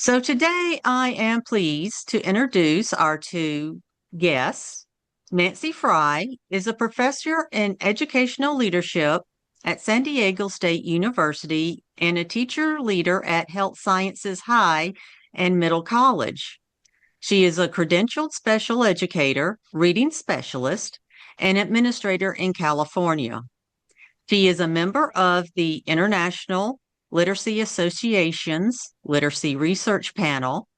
So today I am pleased to introduce our two guests. Nancy Frey is a professor in educational leadership at San Diego State University and a teacher leader at Health Sciences High and Middle College. She is a credentialed special educator, reading specialist, and administrator in California. She is a member of the International Literacy Association's Literacy Research Panel.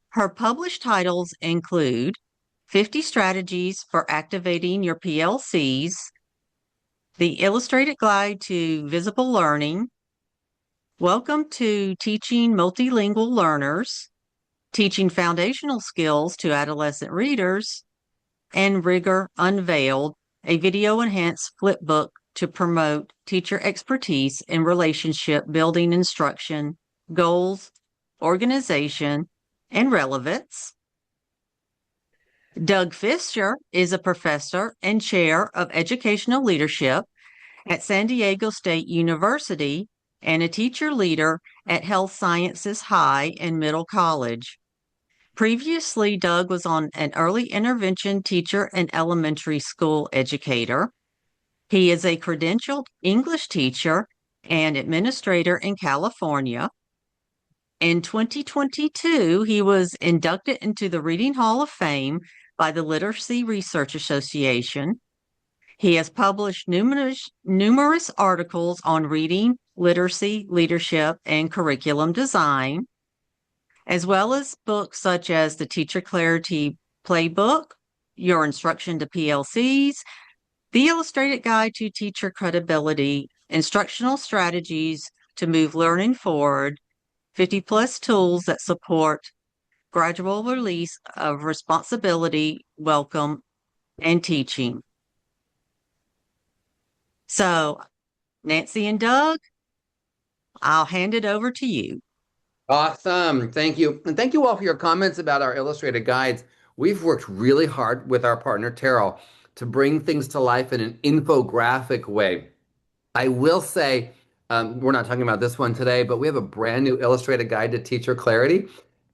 Her published titles include 50 Strategies for Activating Your PLCs, The Illustrated Guide to Visible Learning, Welcome to Teaching Multilingual Learners, Teaching Foundational Skills to Adolescent Readers, and Rigor Unveiled, a video-enhanced flipbook to promote teacher expertise in relationship building instruction, goals, organization, and relevance. Doug Fisher is a professor and chair of educational leadership at San Diego State University and a teacher leader at Health Sciences High and Middle College. Previously, Doug was an early intervention teacher and elementary school educator. He is a credentialed English teacher and administrator in California. In 2022, he was inducted into the Reading Hall of Fame by the Literacy Research Association. He has published numerous articles on reading, literacy, leadership, and curriculum design, as well as books such as the Teacher Clarity Playbook, Your Instruction to PLCs, The Illustrated Guide to Teacher Credibility, Instructional Strategies to Move Learning Forward, 50-plus tools that support gradual release of responsibility, welcome, and teaching. So, Nancy and Doug, I'll hand it over to you. Awesome. Thank you. And thank you all for your comments about our illustrated guides. We've worked really hard with our partner, Terrell, to bring things to life in an infographic way. I will say, we're not talking about this one today, but we have a brand new illustrated guide to teacher clarity.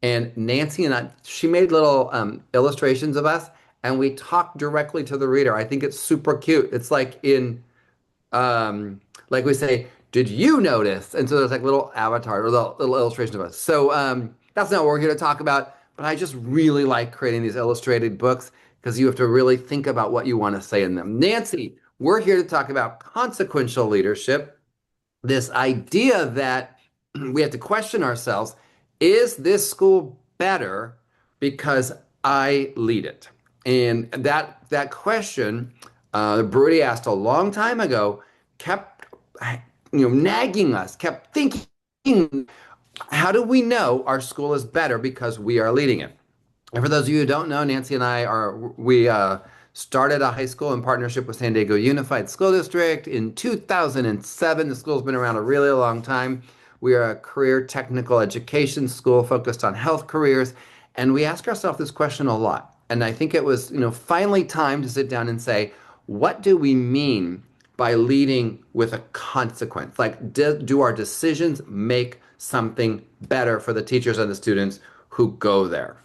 And Nancy and I, she made little illustrations of us, and we talked directly to the reader. I think it's super cute. It's like like we say, did you notice? And so there's like little avatar or little illustration of us. So that's not what we're here to talk about, but I just really like creating these illustrated books because you have to really think about what you want to say in them. Nancy, we're here to talk about consequential leadership, this idea that we have to question ourselves, is this school better because I lead it? And that question, Brody asked a long time ago, kept nagging us, kept thinking, how do we know our school is better because we are leading it? And for those of you who don't know, Nancy and we started a high school in partnership with San Diego Unified School District in 2007. The school's been around a really long time. We are a career technical education school focused on health careers, and we ask ourselves this question a lot. And I think it was, finally time to sit down and say, what do we mean by leading with a consequence? Like, do our decisions make something better for the teachers and the students who go there?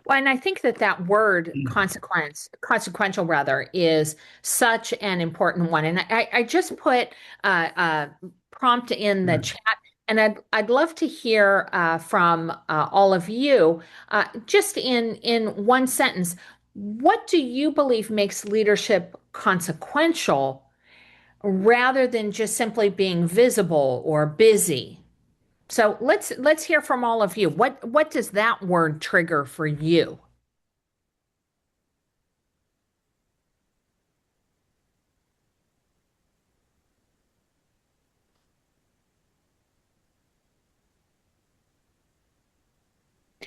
Well, and I think that word consequential rather, is such an important one. And I just put a prompt in the chat, and I'd love to hear from all of you, just in one sentence, what do you believe makes leadership consequential rather than just simply being visible or busy? So let's hear from all of you. What does that word trigger for you?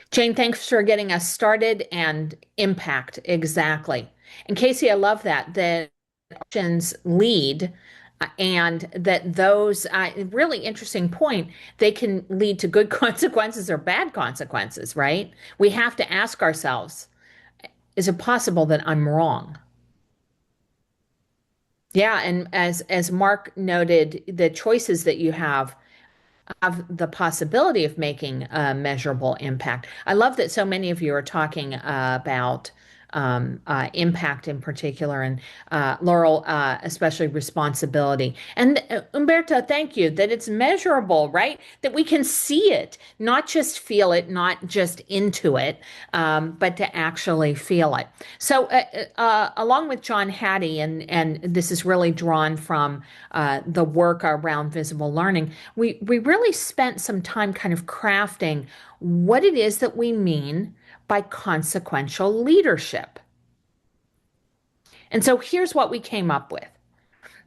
Jane, thanks for getting us started, and impact, exactly. And Casey, I love that actions lead, and that those really interesting point, they can lead to good consequences or bad consequences, right? We have to ask ourselves, is it possible that I'm wrong? Yeah, and as Mark noted, the choices that you have have the possibility of making a measurable impact. I love that so many of you are talking about impact in particular, and Laurel, especially responsibility. And Umberto, thank you, that it's measurable, right? That we can see it, not just feel it, not just into it, but to actually feel it. So, along with John Hattie, and this is really drawn from the work around visible learning, we really spent some time kind of crafting what it is that we mean by consequential leadership. And so here's what we came up with.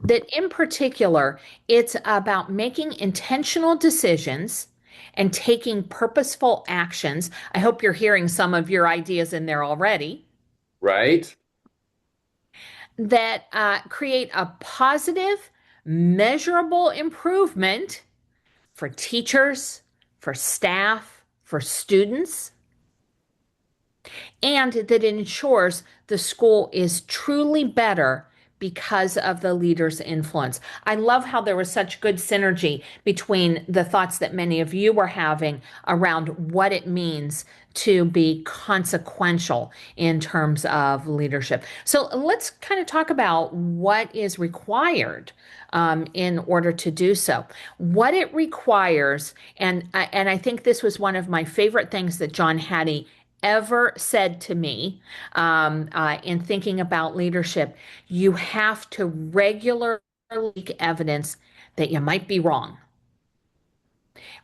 That in particular, it's about making intentional decisions and taking purposeful actions. I hope you're hearing some of your ideas in there already. Right. That create a positive, measurable improvement for teachers, for staff, for students, and that ensures the school is truly better because of the leader's influence. I love how there was such good synergy between the thoughts that many of you were having around what it means to be consequential in terms of leadership. So let's kind of talk about what is required in order to do so. What it requires, and I think this was one of my favorite things that John Hattie ever said to me in thinking about leadership, you have to regularly seek evidence that you might be wrong.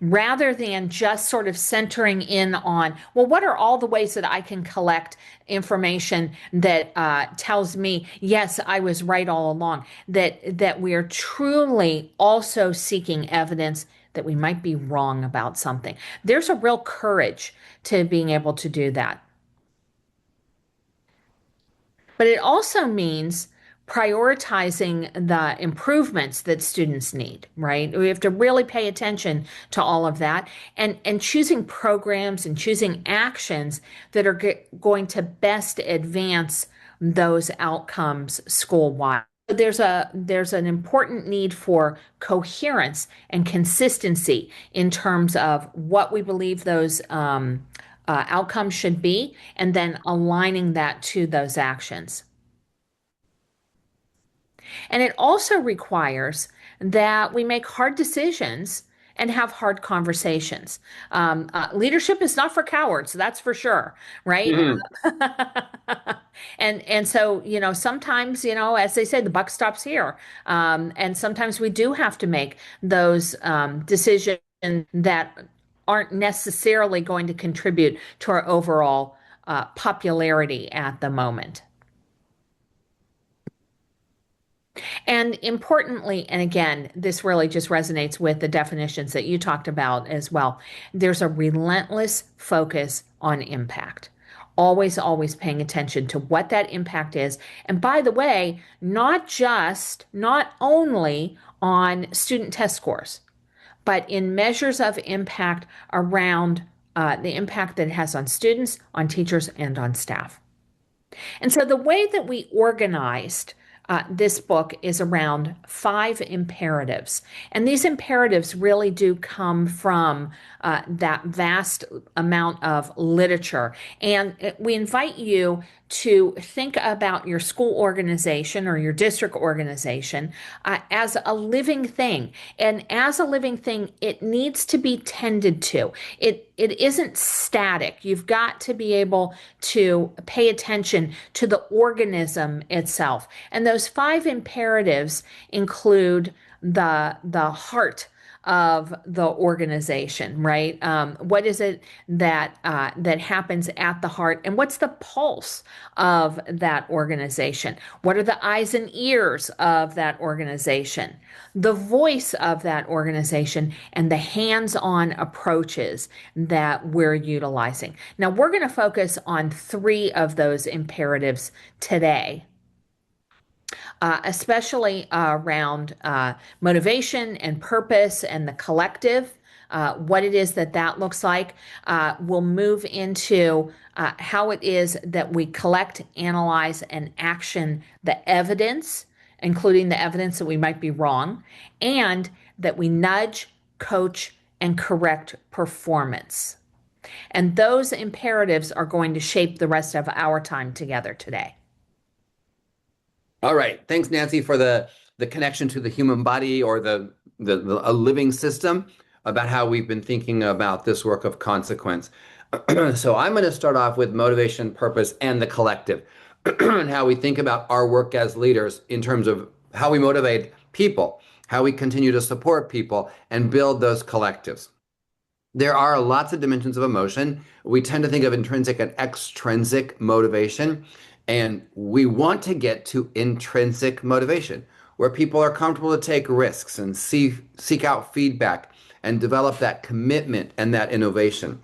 Rather than just sort of centering in on, well, what are all the ways that I can collect information that tells me, yes, I was right all along, that we are truly also seeking evidence that we might be wrong about something. There's a real courage to being able to do that. But it also means prioritizing the improvements that students need, right? We have to really pay attention to all of that, and choosing programs and choosing actions that are going to best advance those outcomes school-wide. There's an important need for coherence and consistency in terms of what we believe those outcomes should be, and then aligning that to those actions. And it also requires that we make hard decisions and have hard conversations. Leadership is not for cowards, that's for sure, right? Mm-hmm. And so, sometimes, as they say, the buck stops here. And sometimes we do have to make those decisions that aren't necessarily going to contribute to our overall popularity at the moment. And importantly, and again, this really just resonates with the definitions that you talked about as well, there's a relentless focus on impact. Always, always paying attention to what that impact is. And by the way, not only on student test scores, but in measures of impact around the impact that it has on students, on teachers, and on staff. And so the way that we organized this book is around 5 imperatives. And these imperatives really do come from that vast amount of literature. And we invite you to think about your school organization or your district organization as a living thing. And as a living thing, it needs to be tended to. It isn't static. You've got to be able to pay attention to the organism itself. And those 5 imperatives include the heart of the organization, right? What is it that happens at the heart, and what's the pulse of that organization? What are the eyes and ears of that organization? The voice of that organization, and the hands-on approaches that we're utilizing. Now, we're going to focus on 3 of those imperatives today. Especially around motivation and purpose and the collective, what it is that looks like. We'll move into how it is that we collect, analyze, and action the evidence, including the evidence that we might be wrong, and that we nudge, coach, and correct performance. And those imperatives are going to shape the rest of our time together today. All right. Thanks, Nancy, for the connection to the human body or a living system about how we've been thinking about this work of consequence. So I'm going to start off with motivation, purpose, and the collective, and how we think about our work as leaders in terms of how we motivate people, how we continue to support people, and build those collectives. There are lots of dimensions of emotion. We tend to think of intrinsic and extrinsic motivation, and we want to get to intrinsic motivation, where people are comfortable to take risks and seek out feedback and develop that commitment and that innovation.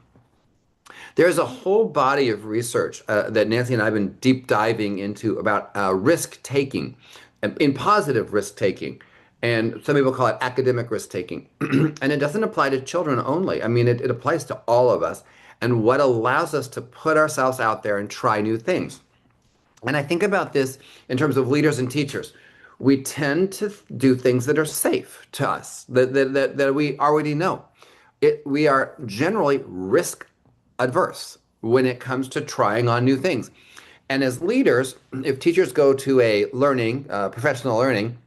There's a whole body of research that Nancy and I have been deep diving into about risk taking, in positive risk taking. And some people call it academic risk taking. And it doesn't apply to children only. I mean, it applies to all of us and what allows us to put ourselves out there and try new things. And I think about this in terms of leaders and teachers. We tend to do things that are safe to us, that we already know. We are generally risk adverse when it comes to trying on new things. And as leaders, if teachers go to a professional learning,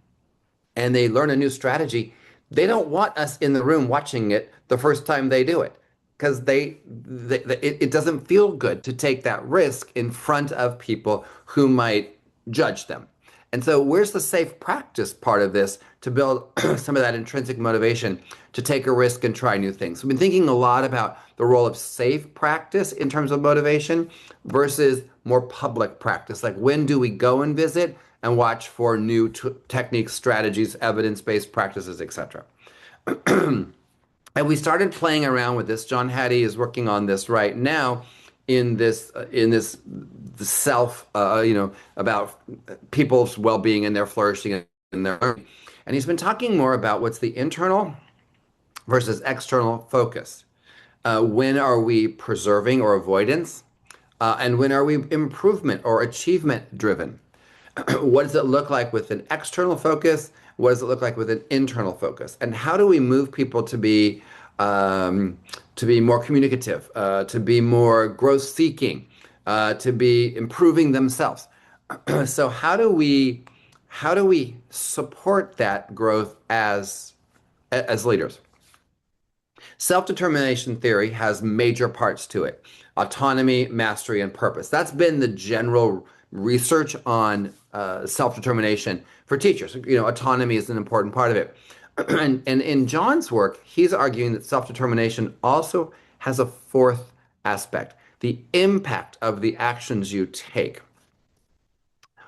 and they learn a new strategy, they don't want us in the room watching it the first time they do it, because it doesn't feel good to take that risk in front of people who might judge them. And so where's the safe practice part of this to build some of that intrinsic motivation to take a risk and try new things? We've been thinking a lot about the role of safe practice in terms of motivation versus more public practice. Like, when do we go and visit and watch for new techniques, strategies, evidence-based practices, etc. And we started playing around with this. John Hattie is working on this right now in this self, about people's well-being and their flourishing and their learning. And he's been talking more about what's the internal versus external focus. When are we preserving or avoidance? And when are we improvement or achievement driven? What does it look like with an external focus? What does it look like with an internal focus? And how do we move people to be more communicative, to be more growth seeking, to be improving themselves? So how do we support that growth as leaders? Self-determination theory has major parts to it: autonomy, mastery, and purpose. That's been the general research on self-determination for teachers. Autonomy is an important part of it. And in John's work, he's arguing that self-determination also has a fourth aspect: the impact of the actions you take.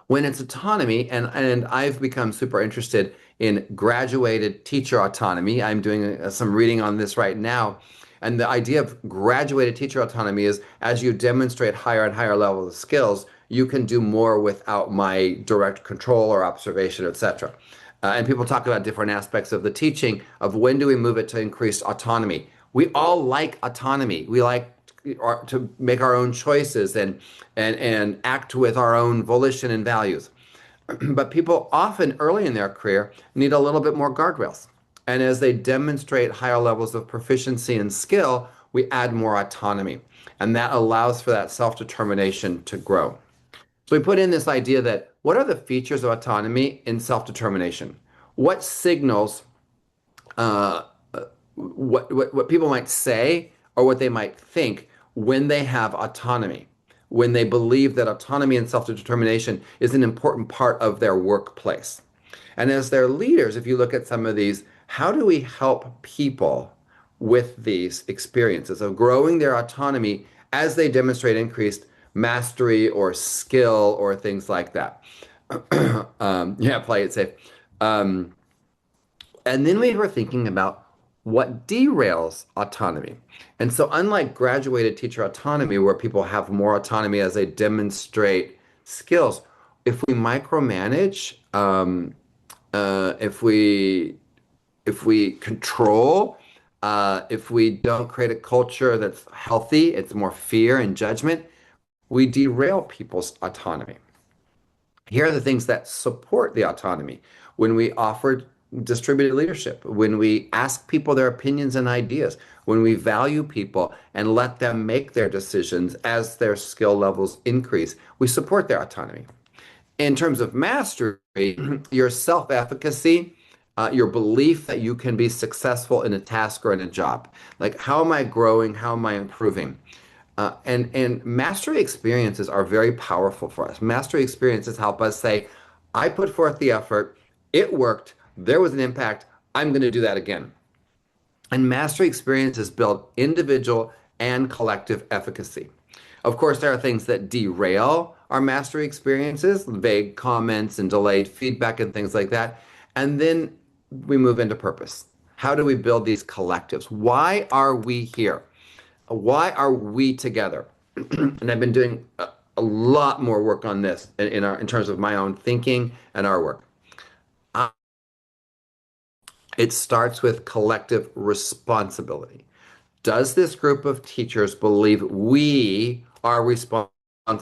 When it's autonomy, and I've become super interested in graduated teacher autonomy. I'm doing some reading on this right now. And the idea of graduated teacher autonomy is, as you demonstrate higher and higher levels of skills, you can do more without my direct control or observation, etc. And people talk about different aspects of the teaching of when do we move it to increased autonomy. We all like autonomy. We like to make our own choices and act with our own volition and values. But people often early in their career need a little bit more guardrails. And as they demonstrate higher levels of proficiency and skill, we add more autonomy. And that allows for that self-determination to grow. So we put in this idea that what are the features of autonomy in self-determination? What signals what people might say or what they might think when they have autonomy, when they believe that autonomy and self-determination is an important part of their workplace. And as their leaders, if you look at some of these, how do we help people with these experiences of growing their autonomy as they demonstrate increased mastery or skill or things like that? Play it safe. And then we were thinking about what derails autonomy. And so unlike graduated teacher autonomy, where people have more autonomy as they demonstrate skills, if we micromanage, if we control, if we don't create a culture that's healthy, it's more fear and judgment, we derail people's autonomy. Here are the things that support the autonomy. When we offer distributed leadership, when we ask people their opinions and ideas, when we value people and let them make their decisions as their skill levels increase, we support their autonomy. In terms of mastery, your self-efficacy, your belief that you can be successful in a task or in a job. Like, how am I growing? How am I improving? And mastery experiences are very powerful for us. Mastery experiences help us say, I put forth the effort, it worked, there was an impact, I'm going to do that again. And mastery experiences build individual and collective efficacy. Of course, there are things that derail our mastery experiences, vague comments and delayed feedback and things like that. And then we move into purpose. How do we build these collectives? Why are we here? Why are we together? And I've been doing a lot more work on this in terms of my own thinking and our work. It starts with collective responsibility. Does this group of teachers believe we are responsible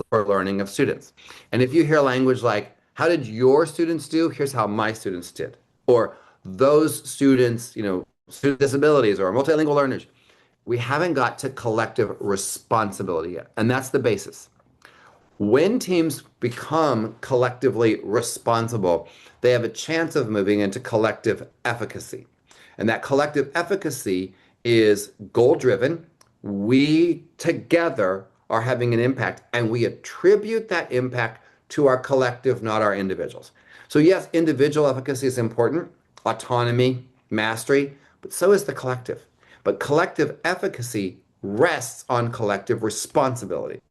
for learning of students? And if you hear language like, how did your students do? Here's how my students did. Or those students, student disabilities or multilingual learners, we haven't got to collective responsibility yet. And that's the basis. When teams become collectively responsible, they have a chance of moving into collective efficacy. And that collective efficacy is goal-driven. We together are having an impact, and we attribute that impact to our collective, not our individuals. So yes, individual efficacy is important, autonomy, mastery, but so is the collective. But collective efficacy rests on collective responsibility.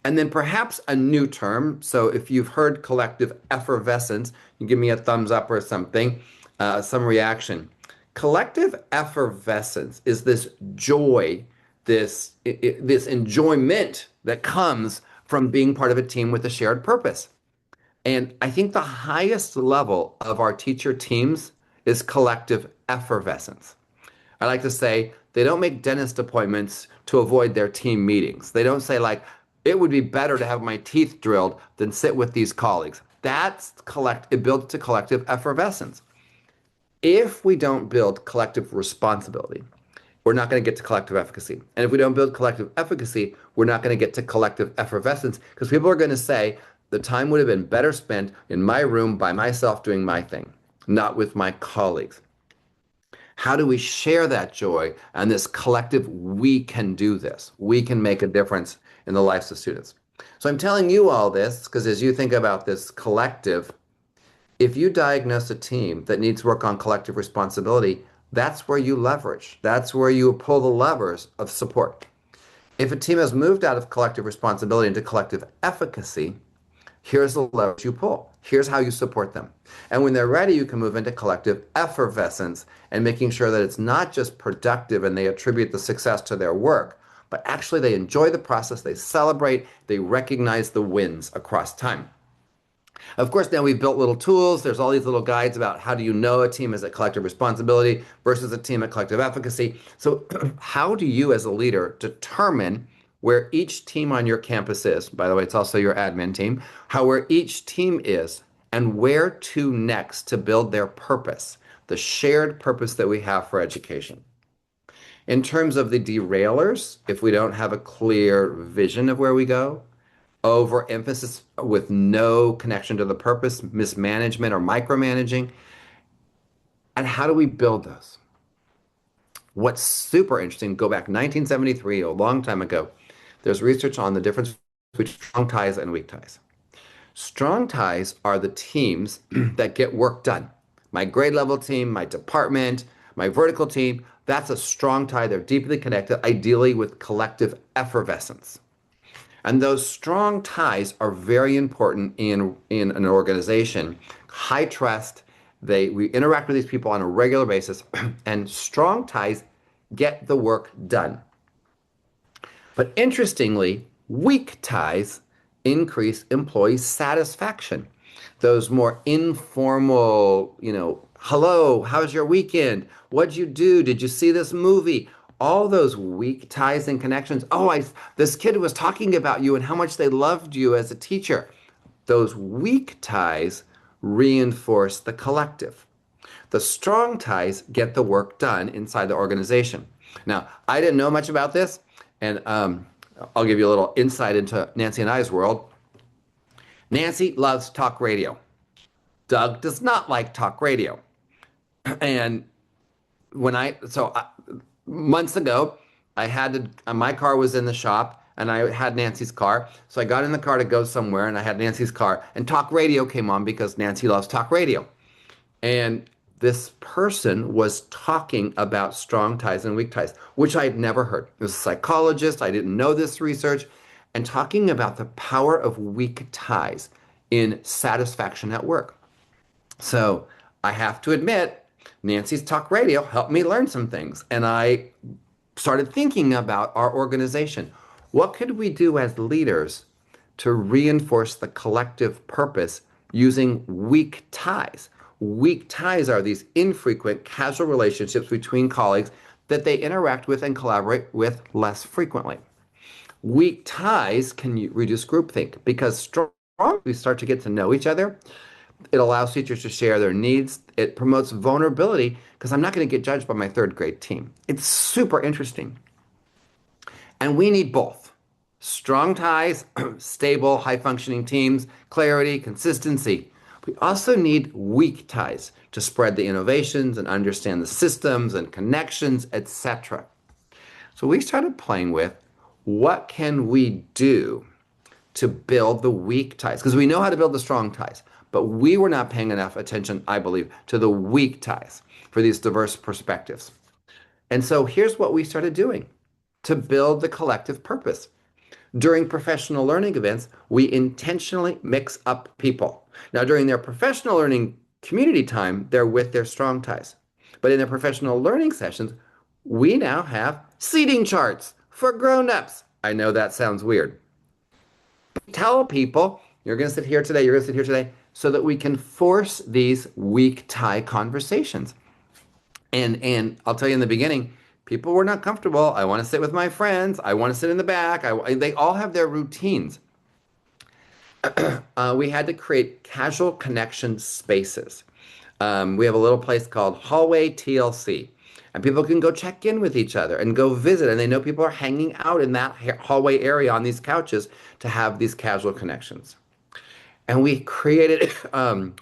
And then perhaps a new term. So if you've heard collective effervescence, you give me a thumbs up or something, some reaction. Collective effervescence is this joy, this enjoyment that comes from being part of a team with a shared purpose. And I think the highest level of our teacher teams is collective effervescence. I like to say they don't make dentist appointments to avoid their team meetings. They don't say like, it would be better to have my teeth drilled than sit with these colleagues. It builds to collective effervescence. If we don't build collective responsibility, we're not going to get to collective efficacy. And if we don't build collective efficacy, we're not going to get to collective effervescence, because people are going to say the time would have been better spent in my room by myself doing my thing, not with my colleagues. How do we share that joy and this collective, we can do this. We can make a difference in the lives of students. So I'm telling you all this because as you think about this collective, if you diagnose a team that needs work on collective responsibility, that's where you leverage. That's where you pull the levers of support. If a team has moved out of collective responsibility into collective efficacy, here's the leverage you pull. Here's how you support them. And when they're ready, you can move into collective effervescence and making sure that it's not just productive and they attribute the success to their work, but actually they enjoy the process, they celebrate, they recognize the wins across time. Of course, now we've built little tools. There's all these little guides about how do you know a team is at collective responsibility versus a team at collective efficacy. So how do you as a leader determine where each team on your campus is? By the way, it's also your admin team. Where each team is and where to next to build their purpose, the shared purpose that we have for education. In terms of the derailers, if we don't have a clear vision of where we go, overemphasis with no connection to the purpose, mismanagement or micromanaging, and how do we build those? What's super interesting, go back 1973, a long time ago, there's research on the difference between strong ties and weak ties. Strong ties are the teams that get work done. My grade level team, my department, my vertical team, that's a strong tie. They're deeply connected, ideally with collective effervescence. And those strong ties are very important in an organization. High trust, we interact with these people on a regular basis, and strong ties get the work done. But interestingly, weak ties increase employee satisfaction. Those more informal, hello, how's your weekend? What'd you do? Did you see this movie? All those weak ties and connections. This kid was talking about you and how much they loved you as a teacher. Those weak ties reinforce the collective. The strong ties get the work done inside the organization. Now, I didn't know much about this, and I'll give you a little insight into Nancy and I's world. Nancy loves talk radio. Doug does not like talk radio. And months ago, I had to, my car was in the shop and I had Nancy's car. So I got in the car to go somewhere and I had Nancy's car and talk radio came on because Nancy loves talk radio. And this person was talking about strong ties and weak ties, which I had never heard. It was a psychologist. I didn't know this research, and talking about the power of weak ties in satisfaction at work. So I have to admit, Nancy's talk radio helped me learn some things. And I started thinking about our organization. What could we do as leaders to reinforce the collective purpose using weak ties? Weak ties are these infrequent, casual relationships between colleagues that they interact with and collaborate with less frequently. Weak ties can reduce groupthink because strong, we start to get to know each other. It allows teachers to share their needs. It promotes vulnerability because I'm not going to get judged by my third grade team. It's super interesting. And we need both. Strong ties, stable, high-functioning teams, clarity, consistency. We also need weak ties to spread the innovations and understand the systems and connections, etc. So we started playing with what can we do to build the weak ties? Because we know how to build the strong ties, but we were not paying enough attention, I believe, to the weak ties for these diverse perspectives. And so here's what we started doing to build the collective purpose. During professional learning events, we intentionally mix up people. Now, during their professional learning community time, they're with their strong ties. But in their professional learning sessions, we now have seating charts for grown-ups. I know that sounds weird. Tell people, you're going to sit here today, you're going to sit here today, so that we can force these weak tie conversations. And I'll tell you in the beginning, people were not comfortable. I want to sit with my friends. I want to sit in the back. They all have their routines. We had to create casual connection spaces. We have a little place called Hallway TLC, and people can go check in with each other and go visit, and they know people are hanging out in that hallway area on these couches to have these casual connections. And we created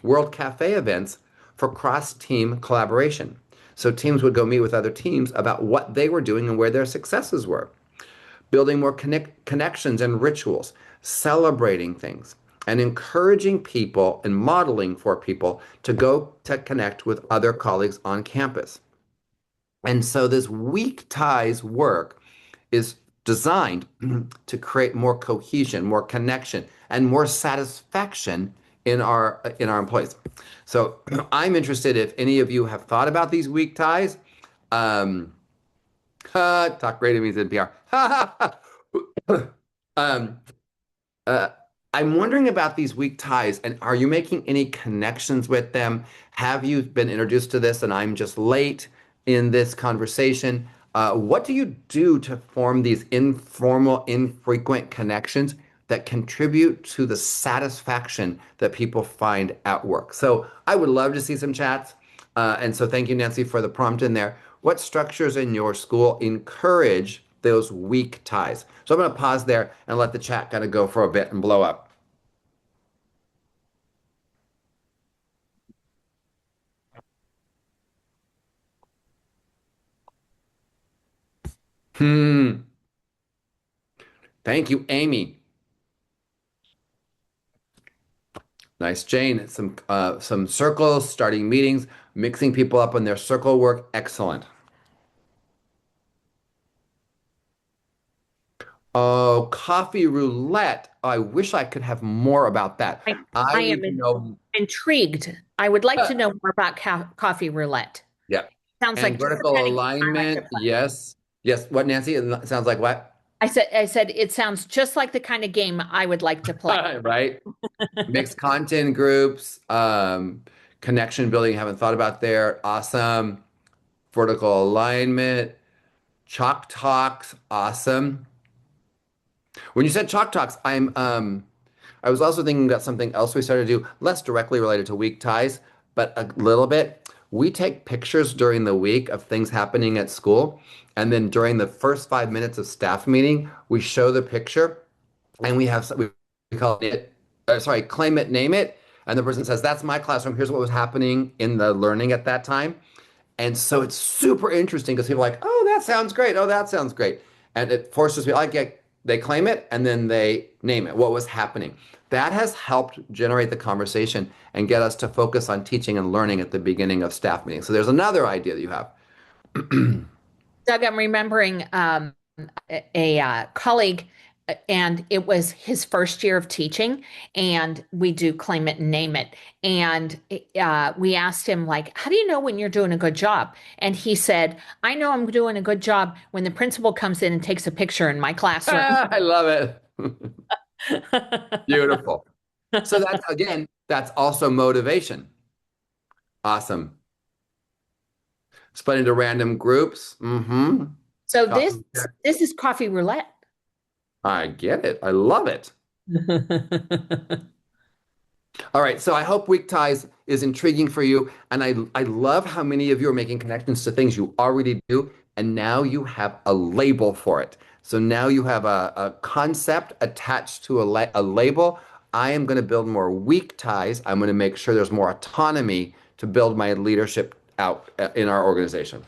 World Cafe events for cross-team collaboration. So teams would go meet with other teams about what they were doing and where their successes were. Building more connections and rituals, celebrating things, and encouraging people and modeling for people to go to connect with other colleagues on campus. And so this weak ties work is designed to create more cohesion, more connection, and more satisfaction in our employees. So I'm interested if any of you have thought about these weak ties. Talk radio means NPR. um, I'm wondering about these weak ties, and are you making any connections with them? Have you been introduced to this and I'm just late in this conversation? What do you do to form these informal, infrequent connections that contribute to the satisfaction that people find at work? So I would love to see some chats. And so thank you, Nancy, for the prompt in there. What structures in your school encourage those weak ties? So I'm going to pause there and let the chat kind of go for a bit and blow up. Thank you, Amy. Nice, Jane. Some circles, starting meetings, mixing people up in their circle work. Excellent. Oh, coffee roulette. I wish I could have more about that. I am intrigued. I would like to know more about coffee roulette. Yeah. Sounds and like vertical alignment. Yes. Yes. What, Nancy? It sounds like what? I said it sounds just like the kind of game I would like to play. Right. Mixed content groups, connection building. Haven't thought about there. Awesome. Vertical alignment. Chalk talks. Awesome. When you said chalk talks, I was also thinking about something else we started to do, less directly related to weak ties, but a little bit. we take pictures during the week of things happening at school. And then during the first 5 minutes of staff meeting, we show the picture and we call it, sorry, claim it, name it. And the person says, that's my classroom. Here's what was happening in the learning at that time. And so it's super interesting because people are like, oh, that sounds great. Oh, that sounds great. And it forces me, they claim it and then they name it, what was happening. That has helped generate the conversation and get us to focus on teaching and learning at the beginning of staff meetings. So there's another idea that you have. Doug, I'm remembering a colleague, and it was his first year of teaching, and we do claim it and name it. And we asked him, like, how do you know when you're doing a good job? And he said, I know I'm doing a good job when the principal comes in and takes a picture in my classroom. I love it. Beautiful. So that's, again, that's also motivation. Awesome. Split into random groups. Mm-hmm. So this is coffee roulette. I get it. I love it. All right. So I hope Weak Ties is intriguing for you. And I love how many of you are making connections to things you already do. And now you have a label for it. So now you have a concept attached to a label. I am going to build more weak ties. I'm going to make sure there's more autonomy to build my leadership out in our organization.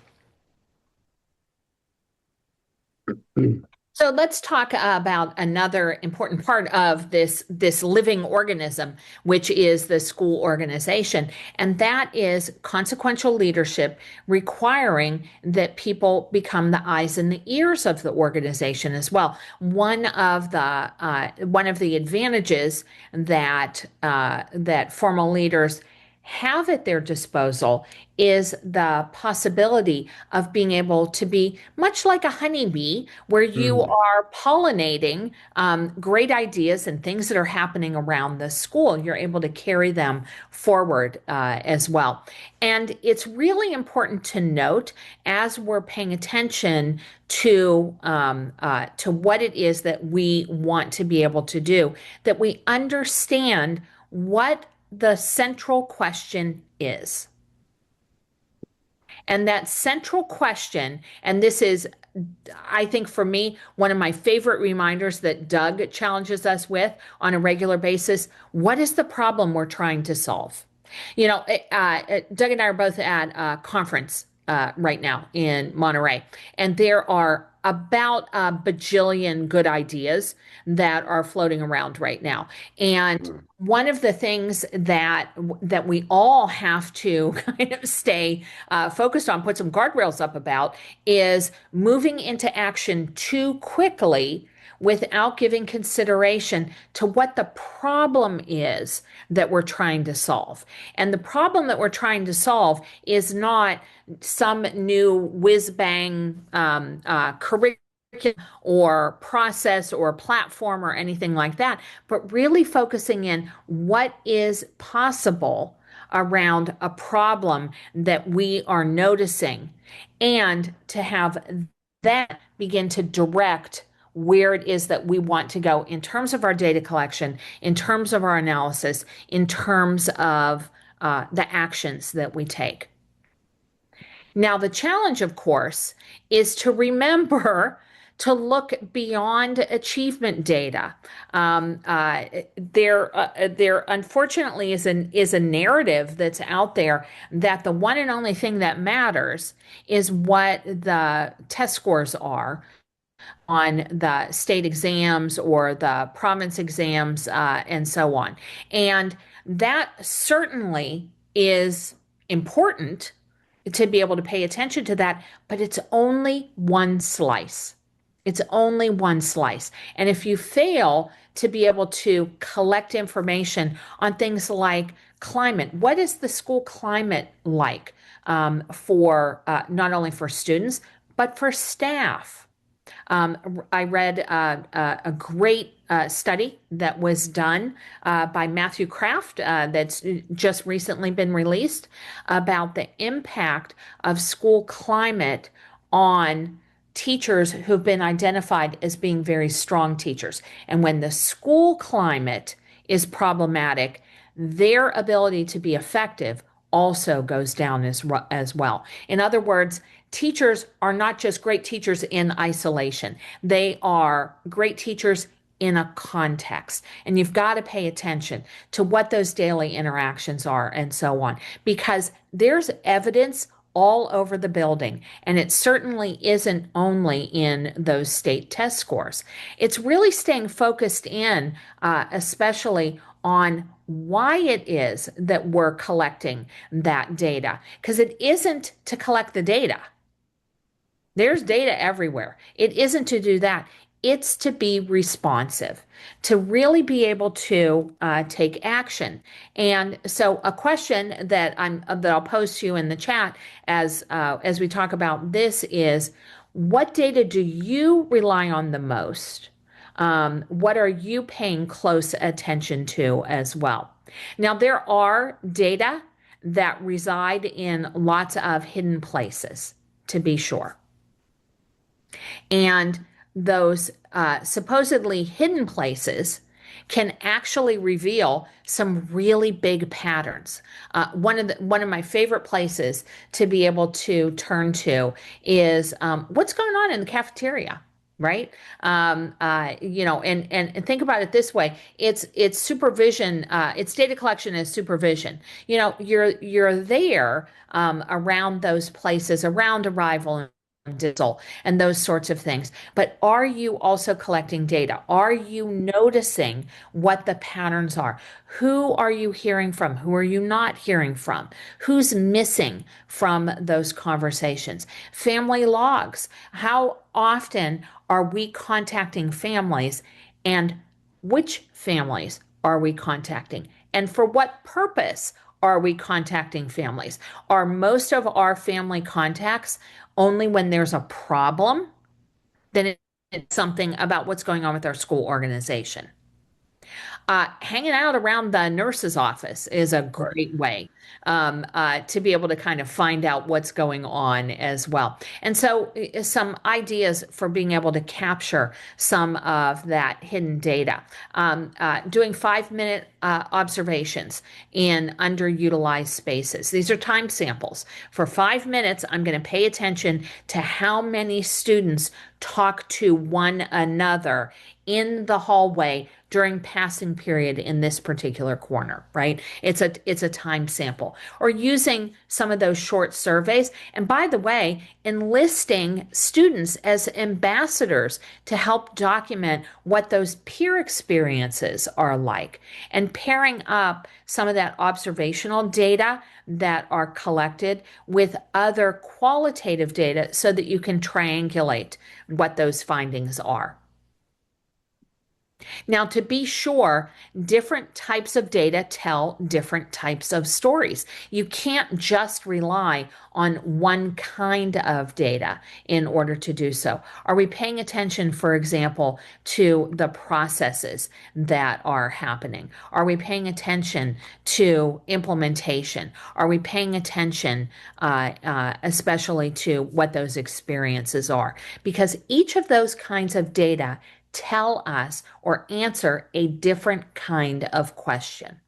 So let's talk about another important part of this living organism, which is the school organization, and that is consequential leadership, requiring that people become the eyes and the ears of the organization as well. One of the advantages that that formal leaders have at their disposal is the possibility of being able to be much like a honeybee, where you are pollinating great ideas and things that are happening around the school. You're able to carry them forward as well. And it's really important to note, as we're paying attention to what it is that we want to be able to do, that we understand what the central question is. And that central question, and this is, I think for me, one of my favorite reminders that Doug challenges us with on a regular basis: what is the problem we're trying to solve? You know, Doug and I are both at a conference right now in Monterey, and there are about a bajillion good ideas that are floating around right now. And one of the things that we all have to kind of stay focused on, put some guardrails up about, is moving into action too quickly without giving consideration to what the problem is that we're trying to solve. And the problem that we're trying to solve is not some new whiz-bang curriculum or process or platform or anything like that, but really focusing in what is possible around a problem that we are noticing, and to have that begin to direct where it is that we want to go in terms of our data collection, in terms of our analysis, in terms of the actions that we take. Now, the challenge, of course, is to remember to look beyond achievement data. There unfortunately is a narrative that's out there that the one and only thing that matters is what the test scores are on the state exams or the province exams, and so on. And that certainly is important to be able to pay attention to that, but it's only one slice. It's only one slice. And if you fail to be able to collect information on things like climate, what is the school climate like for not only for students, but for staff? I read a great study that was done by Matthew Kraft that's just recently been released about the impact of school climate on teachers who've been identified as being very strong teachers. And when the school climate is problematic, their ability to be effective also goes down as well. In other words, teachers are not just great teachers in isolation. They are great teachers in a context. And you've got to pay attention to what those daily interactions are and so on, because there's evidence all over the building. And it certainly isn't only in those state test scores. It's really staying focused in, especially on why it is that we're collecting that data, because it isn't to collect the data. There's data everywhere. It isn't to do that. It's to be responsive, to really be able to take action. And so, a question that I'll post to you in the chat as we talk about this is, what data do you rely on the most? What are you paying close attention to as well? Now, there are data that reside in lots of hidden places, to be sure. And those supposedly hidden places can actually reveal some really big patterns. One of my favorite places to be able to turn to is what's going on in the cafeteria, right? And think about it this way: it's supervision, it's data collection as supervision. You're there around those places, around arrival digital and those sorts of things. But are you also collecting data? Are you noticing what the patterns are? Who are you hearing from? Who are you not hearing from? Who's missing from those conversations? Family logs. How often are we contacting families, and which families are we contacting? And for what purpose are we contacting families? Are most of our family contacts only when there's a problem? Then it's something about what's going on with our school organization. Hanging out around the nurse's office is a great way to be able to kind of find out what's going on as well. And so, some ideas for being able to capture some of that hidden data. Doing 5-minute observations in underutilized spaces. These are time samples. For 5 minutes, I'm going to pay attention to how many students talk to one another in the hallway during passing period in this particular corner, right? It's a time sample. Or using some of those short surveys. And by the way, enlisting students as ambassadors to help document what those peer experiences are like, and pairing up some of that observational data that are collected with other qualitative data so that you can triangulate what those findings are. Now, to be sure, different types of data tell different types of stories. You can't just rely on one kind of data in order to do so. Are we paying attention, for example, to the processes that are happening? Are we paying attention to implementation? Are we paying attention especially to what those experiences are? Because each of those kinds of data tell us or answer a different kind of question.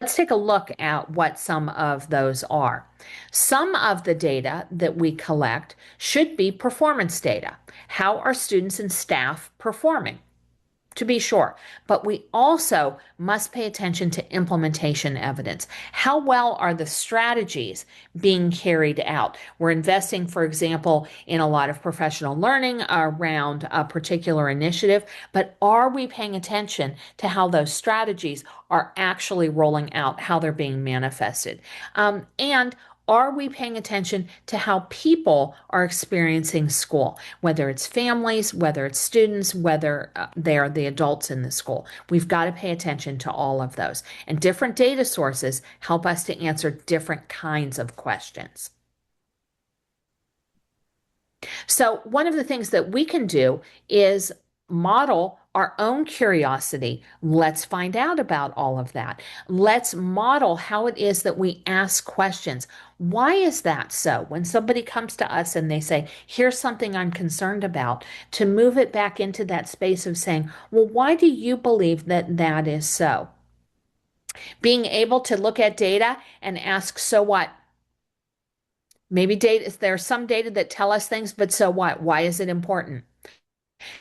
Let's take a look at what some of those are. Some of the data that we collect should be performance data. How are students and staff performing? To be sure, but we also must pay attention to implementation evidence. How well are the strategies being carried out? We're investing, for example, in a lot of professional learning around a particular initiative, but are we paying attention to how those strategies are actually rolling out, how they're being manifested? And are we paying attention to how people are experiencing school, whether it's families, whether it's students, whether they are the adults in the school? We've got to pay attention to all of those. And different data sources help us to answer different kinds of questions. So one of the things that we can do is model our own curiosity. Let's find out about all of that. Let's model how it is that we ask questions. Why is that so? When somebody comes to us and they say, here's something I'm concerned about, to move it back into that space of saying, well, why do you believe that that is so? Being able to look at data and ask, so what? Maybe data, there's some data that tell us things, but so what? Why is it important?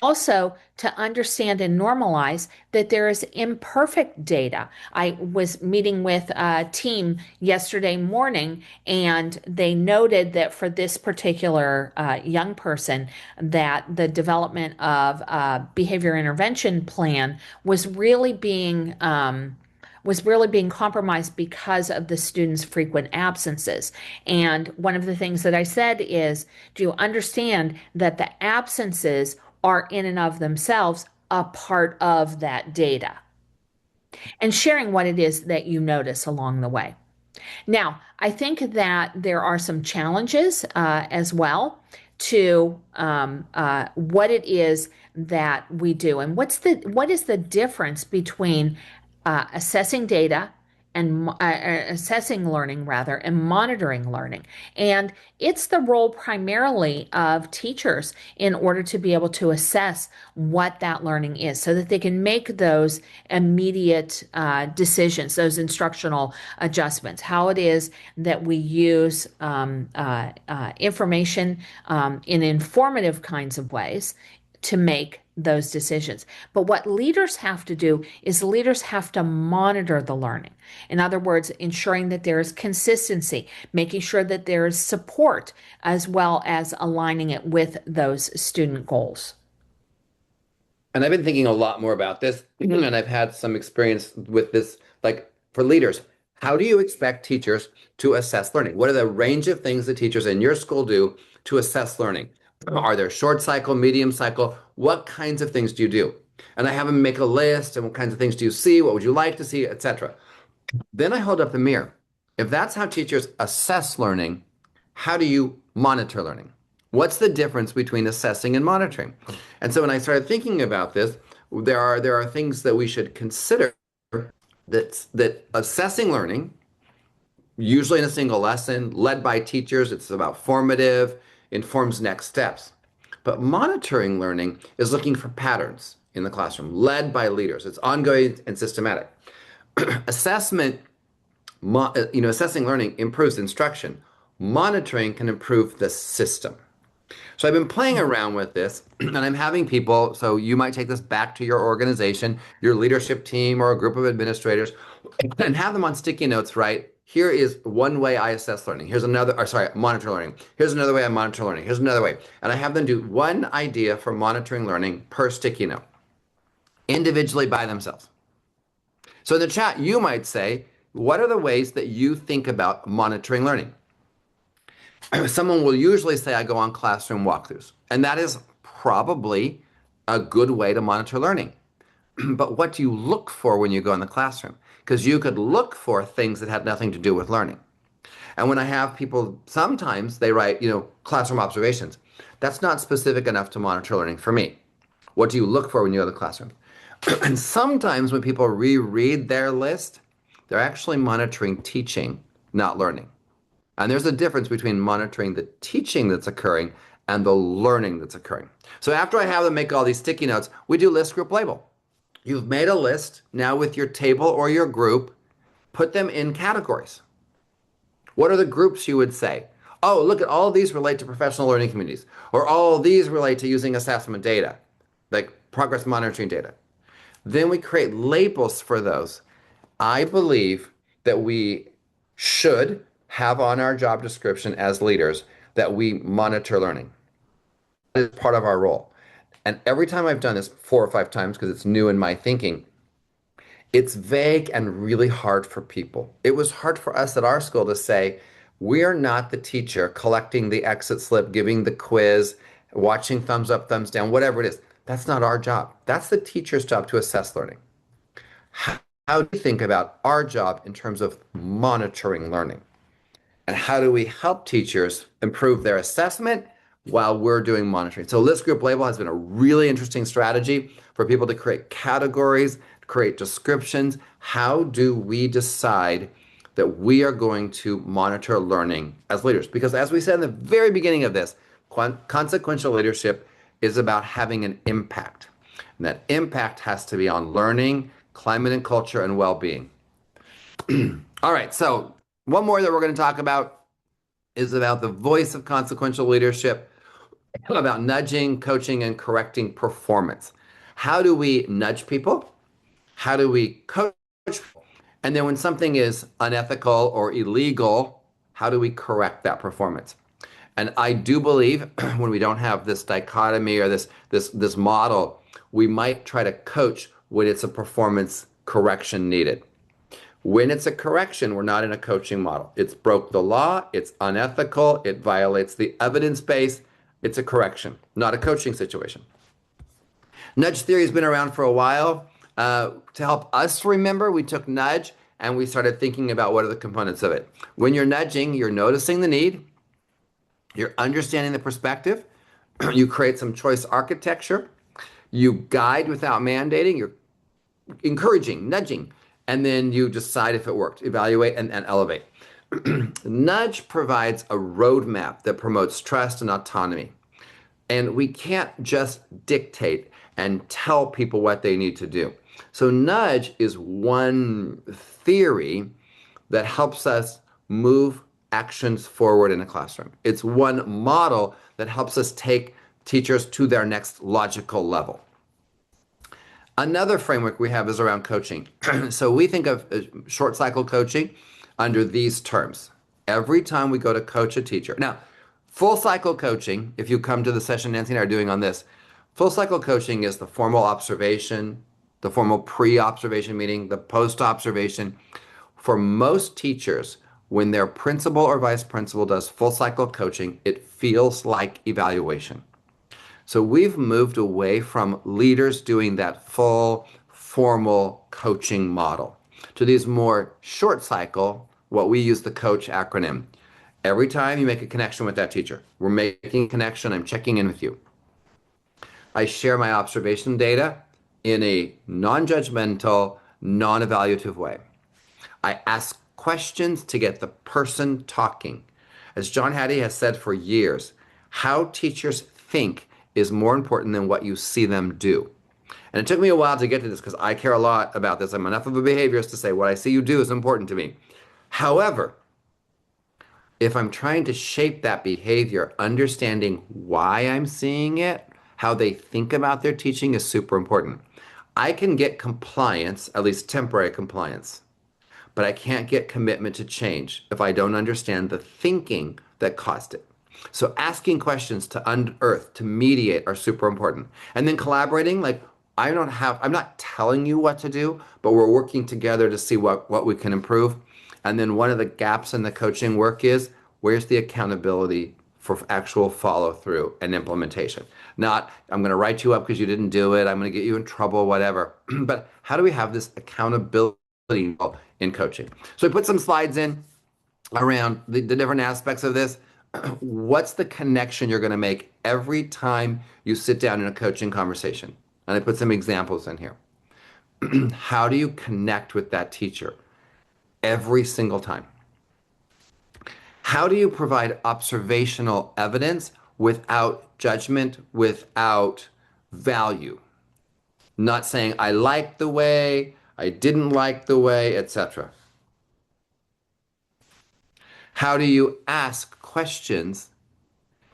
Also, to understand and normalize that there is imperfect data. I was meeting with a team yesterday morning, and they noted that for this particular young person, that the development of a behavior intervention plan was really being compromised because of the students' frequent absences. And one of the things that I said is, do you understand that the absences are in and of themselves a part of that data? And sharing what it is that you notice along the way. Now, I think that there are some challenges as well to what it is that we do, and what is the difference between assessing data and assessing learning rather, and monitoring learning. And it's the role primarily of teachers in order to be able to assess what that learning is so that they can make those immediate decisions, those instructional adjustments, how it is that we use information in informative kinds of ways to make those decisions. But what leaders have to do is leaders have to monitor the learning. In other words, ensuring that there is consistency, making sure that there is support, as well as aligning it with those student goals. And I've been thinking a lot more about this, and I've had some experience with this, like for leaders. How do you expect teachers to assess learning? What are the range of things that teachers in your school do to assess learning? Are there short cycle, medium cycle? What kinds of things do you do? And I have them make a list, and what kinds of things do you see? What would you like to see, etc. Then I hold up the mirror. If that's how teachers assess learning, how do you monitor learning? What's the difference between assessing and monitoring? And so when I started thinking about this, there are things that we should consider that assessing learning, usually in a single lesson, led by teachers, it's about formative, informs next steps. But monitoring learning is looking for patterns in the classroom, led by leaders. It's ongoing and systematic. Assessment, assessing learning improves instruction. Monitoring can improve the system. So I've been playing around with this, and I'm having people, so you might take this back to your organization, your leadership team, or a group of administrators, and have them on sticky notes, right? Here is one way I assess learning. Here's another, or sorry, monitor learning. Here's another way I monitor learning. Here's another way. And I have them do one idea for monitoring learning per sticky note, individually by themselves. So in the chat, you might say, what are the ways that you think about monitoring learning? Someone will usually say, I go on classroom walkthroughs. And that is probably a good way to monitor learning. But what do you look for when you go in the classroom? Because you could look for things that had nothing to do with learning. And when I have people, sometimes they write, classroom observations. That's not specific enough to monitor learning for me. What do you look for when you go to the classroom? And sometimes when people reread their list, they're actually monitoring teaching, not learning. And there's a difference between monitoring the teaching that's occurring and the learning that's occurring. So after I have them make all these sticky notes, we do list, group, label. You've made a list. Now with your table or your group, put them in categories. What are the groups you would say? Oh, look at all these relate to professional learning communities, or all these relate to using assessment data, like progress monitoring data. Then we create labels for those. I believe that we should have on our job description as leaders that we monitor learning. That is part of our role. And every time I've done this 4 or 5 times, because it's new in my thinking, it's vague and really hard for people. It was hard for us at our school to say, we're not the teacher collecting the exit slip, giving the quiz, watching thumbs up, thumbs down, whatever it is. That's not our job. That's the teacher's job to assess learning. How do you think about our job in terms of monitoring learning? And how do we help teachers improve their assessment while we're doing monitoring? So list, group, label has been a really interesting strategy for people to create categories, create descriptions. How do we decide that we are going to monitor learning as leaders? Because as we said in the very beginning of this, consequential leadership is about having an impact. And that impact has to be on learning, climate and culture, and well-being. All right, so one more that we're going to talk about is about the voice of consequential leadership, about nudging, coaching, and correcting performance. How do we nudge people? How do we coach people? And then when something is unethical or illegal, how do we correct that performance? And I do believe when we don't have this dichotomy or this model, we might try to coach when it's a performance correction needed. When it's a correction, we're not in a coaching model. It's broke the law, it's unethical, it violates the evidence base. It's a correction, not a coaching situation. Nudge theory has been around for a while. To help us remember, we took nudge and we started thinking about what are the components of it. When you're nudging, you're noticing the need, you're understanding the perspective, you create some choice architecture, you guide without mandating, you're encouraging, nudging, and then you decide if it worked, evaluate and elevate. Nudge provides a roadmap that promotes trust and autonomy. And we can't just dictate and tell people what they need to do. So nudge is one theory that helps us move actions forward in a classroom. It's one model that helps us take teachers to their next logical level. Another framework we have is around coaching. So we think of short cycle coaching under these terms. Every time we go to coach a teacher. Now, full cycle coaching, if you come to the session Nancy and I are doing on this, full cycle coaching is the formal observation, the formal pre-observation meeting, the post-observation. For most teachers, when their principal or vice principal does full cycle coaching, it feels like evaluation. So we've moved away from leaders doing that full formal coaching model to these more short cycle, what we use the COACH acronym. Every time you make a connection with that teacher, we're making a connection, I'm checking in with you. I share my observation data in a non-judgmental, non-evaluative way. I ask questions to get the person talking. As John Hattie has said for years, how teachers think is more important than what you see them do. And it took me a while to get to this because I care a lot about this. I'm enough of a behaviorist to say what I see you do is important to me. However, if I'm trying to shape that behavior, understanding why I'm seeing it, how they think about their teaching is super important. I can get compliance, at least temporary compliance, but I can't get commitment to change if I don't understand the thinking that caused it. So asking questions to unearth, to mediate are super important. And then collaborating, like I'm not telling you what to do, but we're working together to see what we can improve. And then one of the gaps in the coaching work is where's the accountability for actual follow through and implementation? Not, I'm going to write you up because you didn't do it. I'm going to get you in trouble, whatever. But how do we have this accountability in coaching? So I put some slides in around the different aspects of this. What's the connection you're going to make every time you sit down in a coaching conversation? And I put some examples in here. How do you connect with that teacher every single time? How do you provide observational evidence without judgment, without value? Not saying I liked the way, I didn't like the way, etc. How do you ask questions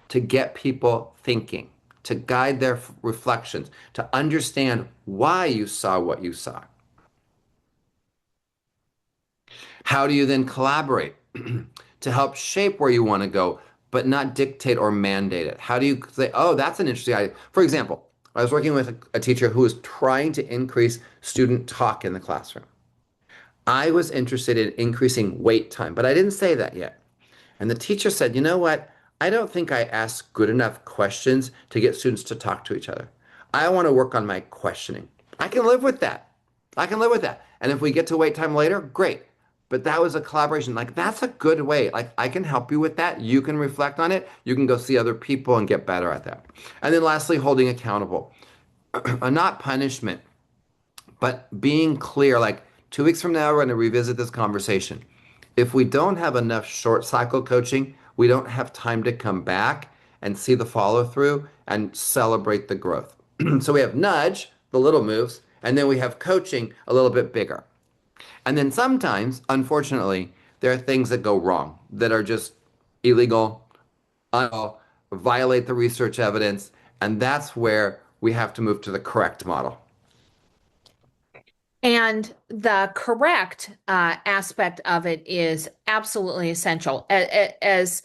to get people thinking, to guide their reflections, to understand why you saw what you saw? How do you then collaborate to help shape where you want to go, but not dictate or mandate it? How do you say, oh, that's an interesting idea? For example, I was working with a teacher who was trying to increase student talk in the classroom. I was interested in increasing wait time, but I didn't say that yet. And the teacher said, you know what? I don't think I ask good enough questions to get students to talk to each other. I want to work on my questioning. I can live with that. I can live with that. And if we get to wait time later, great. But that was a collaboration. Like, that's a good way. Like, I can help you with that. You can reflect on it. You can go see other people and get better at that. And then lastly, holding accountable. Not punishment, but being clear. Like, 2 weeks from now, we're going to revisit this conversation. If we don't have enough short cycle coaching, we don't have time to come back and see the follow through and celebrate the growth. So we have nudge, the little moves, and then we have coaching a little bit bigger. And then sometimes, unfortunately, there are things that go wrong that are just illegal, violate the research evidence, and that's where we have to move to the correct model. And the correct aspect of it is absolutely essential. As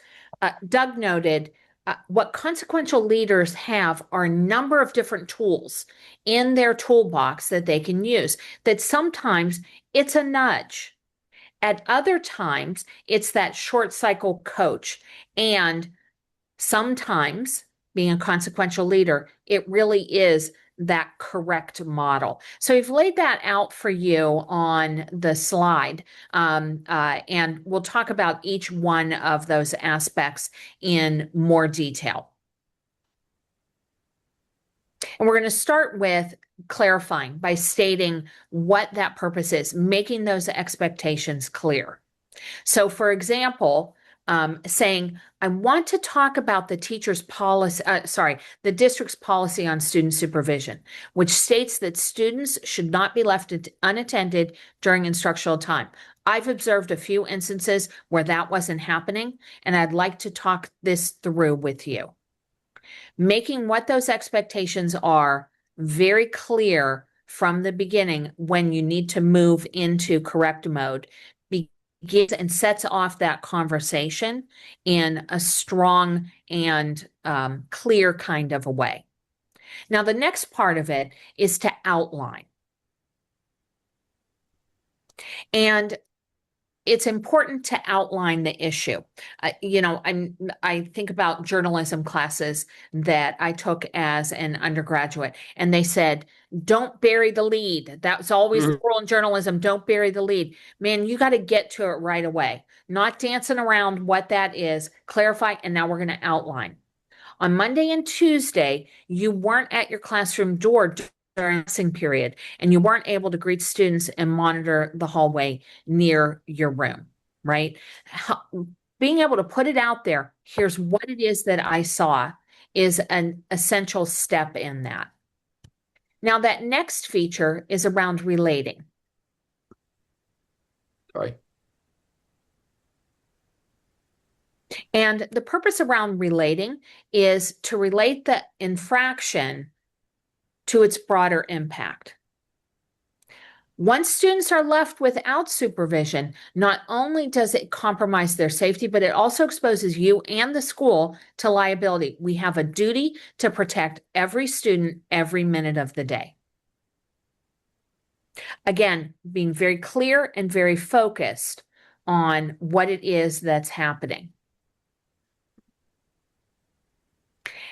Doug noted, what consequential leaders have are a number of different tools in their toolbox that they can use. That sometimes it's a nudge. At other times, it's that short cycle coach. And sometimes, being a consequential leader, it really is that correct model. So we've laid that out for you on the slide, and we'll talk about each one of those aspects in more detail. And we're going to start with clarifying by stating what that purpose is, making those expectations clear. So, for example, saying, I want to talk about the teacher's policy, the district's policy on student supervision, which states that students should not be left unattended during instructional time. I've observed a few instances where that wasn't happening, and I'd like to talk this through with you. Making what those expectations are very clear from the beginning when you need to move into correct mode begins and sets off that conversation in a strong and clear kind of a way. Now, the next part of it is to outline. And it's important to outline the issue. I think about journalism classes that I took as an undergraduate, and they said, don't bury the lead. That's always the rule in journalism. Don't bury the lead. Man, you got to get to it right away, not dancing around what that is, clarify, and now we're going to outline. On Monday and Tuesday, you weren't at your classroom door during lesson period, and you weren't able to greet students and monitor the hallway near your room, right? Being able to put it out there, here's what it is that I saw, is an essential step in that. Now, that next feature is around relating. Sorry. And the purpose around relating is to relate the infraction to its broader impact. Once students are left without supervision, not only does it compromise their safety, but it also exposes you and the school to liability. We have a duty to protect every student every minute of the day. Again, being very clear and very focused on what it is that's happening.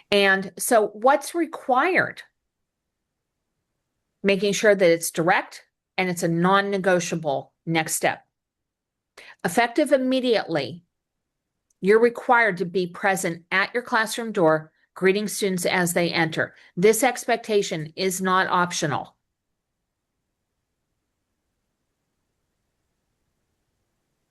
And so what's required? Making sure that it's direct and it's a non-negotiable next step. Effective immediately, you're required to be present at your classroom door, greeting students as they enter. This expectation is not optional.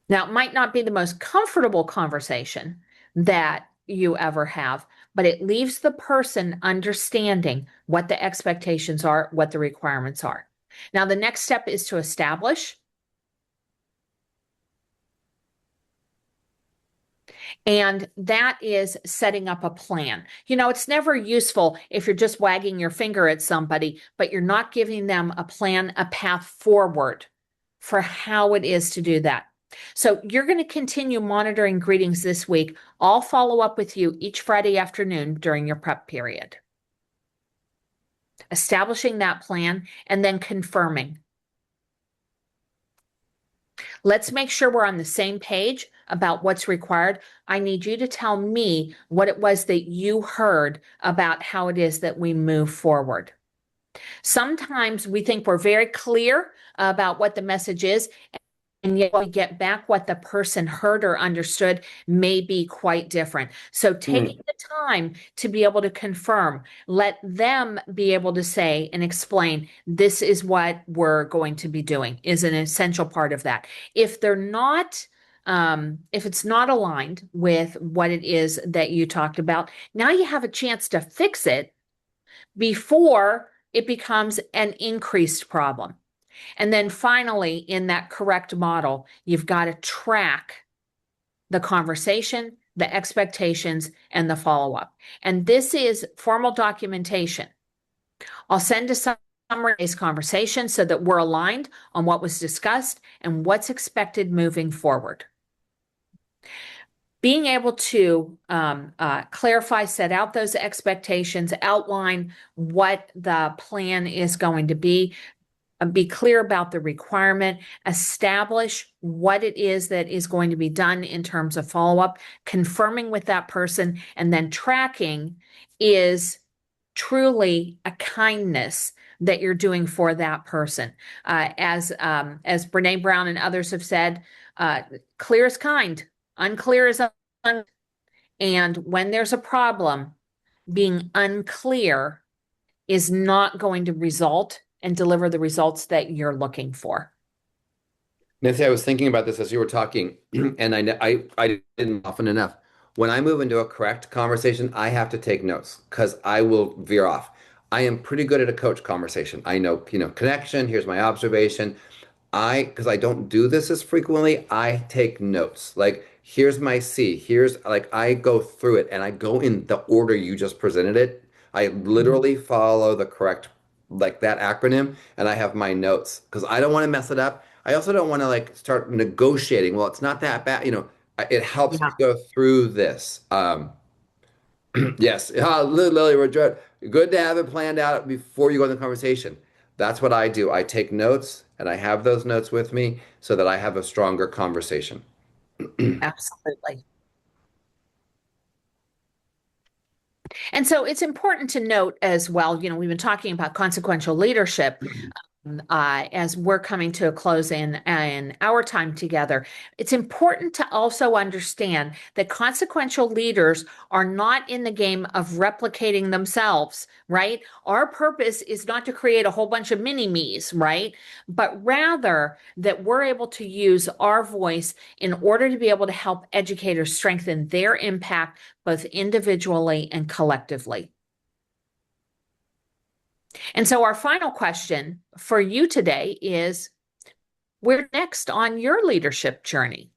Now, it might not be the most comfortable conversation that you ever have, but it leaves the person understanding what the expectations are, what the requirements are. Now, the next step is to establish. And that is setting up a plan. It's never useful if you're just wagging your finger at somebody, but you're not giving them a plan, a path forward for how it is to do that. So you're going to continue monitoring greetings this week. I'll follow up with you each Friday afternoon during your prep period. Establishing that plan and then confirming. Let's make sure we're on the same page about what's required. I need you to tell me what it was that you heard about how it is that we move forward. Sometimes we think we're very clear about what the message is, and yet we get back what the person heard or understood may be quite different. So taking the time to be able to confirm, let them be able to say and explain, this is what we're going to be doing, is an essential part of that. If they're not, if it's not aligned with what it is that you talked about, now you have a chance to fix it before it becomes an increased problem. And then finally, in that correct model, you've got to track the conversation, the expectations, and the follow-up. And this is formal documentation. I'll send a summary of today's conversation so that we're aligned on what was discussed and what's expected moving forward. Being able to clarify, set out those expectations, outline what the plan is going to be clear about the requirement, establish what it is that is going to be done in terms of follow-up, confirming with that person, and then tracking is truly a kindness that you're doing for that person. As Brene Brown and others have said, clear is kind, unclear is un. And when there's a problem, being unclear is not going to result and deliver the results that you're looking for. Nancy, I was thinking about this as you were talking, and I didn't often enough. When I move into a correct conversation, I have to take notes because I will veer off. I am pretty good at a coach conversation. I know, connection, here's my observation. Because I don't do this as frequently, I take notes. Like, here's my C. I go through it and I go in the order you just presented it. I literally follow the correct, like that acronym, and I have my notes because I don't want to mess it up. I also don't want to start negotiating. Well, it's not that bad. It helps me go through this. Yes, Lily, we're good to have it planned out before you go in the conversation. That's what I do. I take notes and I have those notes with me so that I have a stronger conversation. Absolutely. And so it's important to note as well, we've been talking about consequential leadership. As we're coming to a close in our time together, it's important to also understand that consequential leaders are not in the game of replicating themselves, right? Our purpose is not to create a whole bunch of mini-me's, right? But rather that we're able to use our voice in order to be able to help educators strengthen their impact both individually and collectively. And so our final question for you today is, where next on your leadership journey?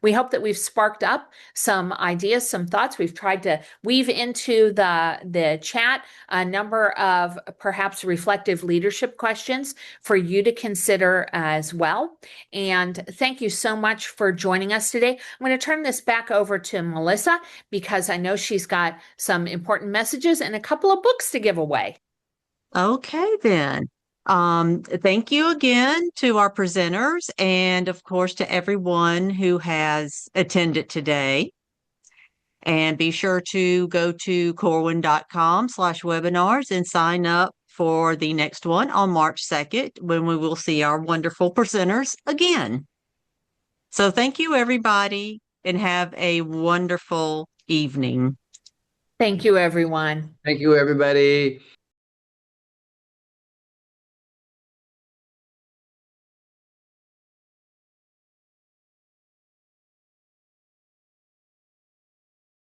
We hope that we've sparked up some ideas, some thoughts. We've tried to weave into the chat a number of perhaps reflective leadership questions for you to consider as well. And thank you so much for joining us today. I'm going to turn this back over to Melissa because I know she's got some important messages and a couple of books to give away. Okay, then. Thank you again to our presenters and, of course, to everyone who has attended today. And be sure to go to corwin.com/webinars and sign up for the next one on March 2nd when we will see our wonderful presenters again. So thank you, everybody, and have a wonderful evening. Thank you, everyone. Thank you, everybody.